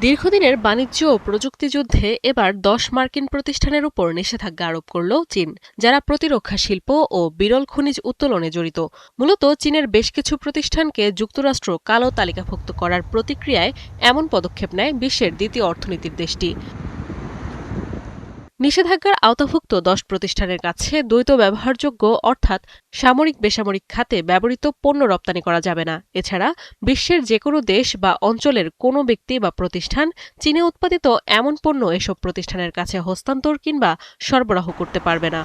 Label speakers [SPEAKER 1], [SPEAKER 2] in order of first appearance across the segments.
[SPEAKER 1] দীর্ঘদিনের বাণিজ্য ও প্রযুক্তি যুদ্ধে এবার ১০ মার্কিন প্রতিষ্ঠানের উপর নিষেধাজ্ঞা আরোপ করল চীন, যারা প্রতিরক্ষা শিল্প ও বিরল খনিজ উত্তোলনে জড়িত। মূলত চীনের বেশ কিছু প্রতিষ্ঠানকে যুক্তরাষ্ট্র কালো তালিকাভুক্ত করার প্রতিক্রিয়ায় এমন পদক্ষেপ নেয় বিশ্বের দ্বিতীয় অর্থনীতির দেশটি। নিষেধাজ্ঞার আওতাভুক্ত ১০ প্রতিষ্ঠানের কাছে দ্বৈত ব্যবহারযোগ্য অর্থাৎ সামরিক বেসামরিক খাতে ব্যবহৃত পণ্য রপ্তানি করা যাবে না। এছাড়া বিশ্বের যেকোনো দেশ বা অঞ্চলের কোনো ব্যক্তি বা প্রতিষ্ঠান চীনে উৎপাদিত এমন পণ্য এসব প্রতিষ্ঠানের কাছে হস্তান্তর কিংবা সরবরাহ করতে পারবে না।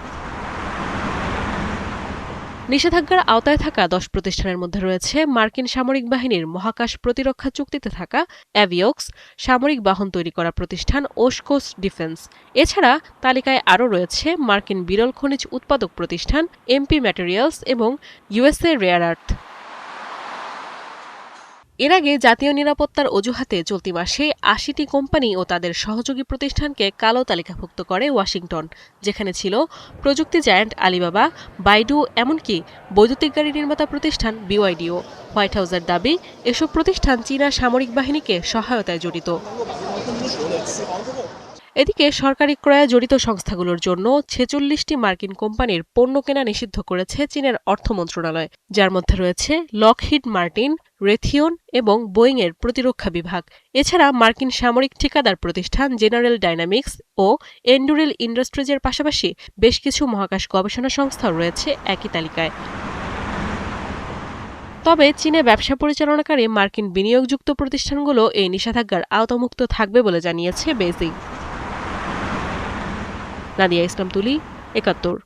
[SPEAKER 1] নিষেধাজ্ঞার আওতায় থাকা ১০ প্রতিষ্ঠানের মধ্যে রয়েছে মার্কিন সামরিক বাহিনীর মহাকাশ প্রতিরক্ষা চুক্তিতে থাকা অ্যাভিওক্স, সামরিক বাহন তৈরি করা প্রতিষ্ঠান ওশকোস ডিফেন্স। এছাড়া তালিকায় আরও রয়েছে মার্কিন বিরল খনিজ উৎপাদক প্রতিষ্ঠান এমপি ম্যাটেরিয়ালস এবং ইউএসএ রেয়ার আর্থ। এর আগে জাতীয় নিরাপত্তার অজুহাতে চলতি মাসে ৮০টি কোম্পানি ও তাদের সহযোগী প্রতিষ্ঠানকে কালো তালিকাভুক্ত করে ওয়াশিংটন, যেখানে ছিল প্রযুক্তি জায়ান্ট আলিবাবা, বাইডু, এমনকি বৈদ্যুতিক গাড়ি নির্মাতা প্রতিষ্ঠান বিওয়াইডিও। হোয়াইট হাউসের দাবি, এসব প্রতিষ্ঠান চীনা সামরিক বাহিনীকে সহায়তায় জড়িত। এদিকে সরকারি ক্রয়ে জড়িত সংস্থাগুলোর জন্য ৪৬টি মার্কিন কোম্পানির পণ্য কেনা নিষিদ্ধ করেছে চীনের অর্থ মন্ত্রণালয়, যার মধ্যে রয়েছে লকহিড মার্টিন, রেথিয়ন এবং বোয়িংয়ের প্রতিরক্ষা বিভাগ। এছাড়া মার্কিন সামরিক ঠিকাদার প্রতিষ্ঠান জেনারেল ডাইনামিক্স ও এন্ডুরিল ইন্ডাস্ট্রিজের পাশাপাশি বেশ কিছু মহাকাশ গবেষণা সংস্থাও রয়েছে একই তালিকায়। তবে চীনে ব্যবসা পরিচালনাকারী মার্কিন বিনিয়োগযুক্ত প্রতিষ্ঠানগুলো এই নিষেধাজ্ঞার আওতামুক্ত থাকবে বলে জানিয়েছে বেইজিং। নাদিয়া ইসলাম তুলি, ৭১।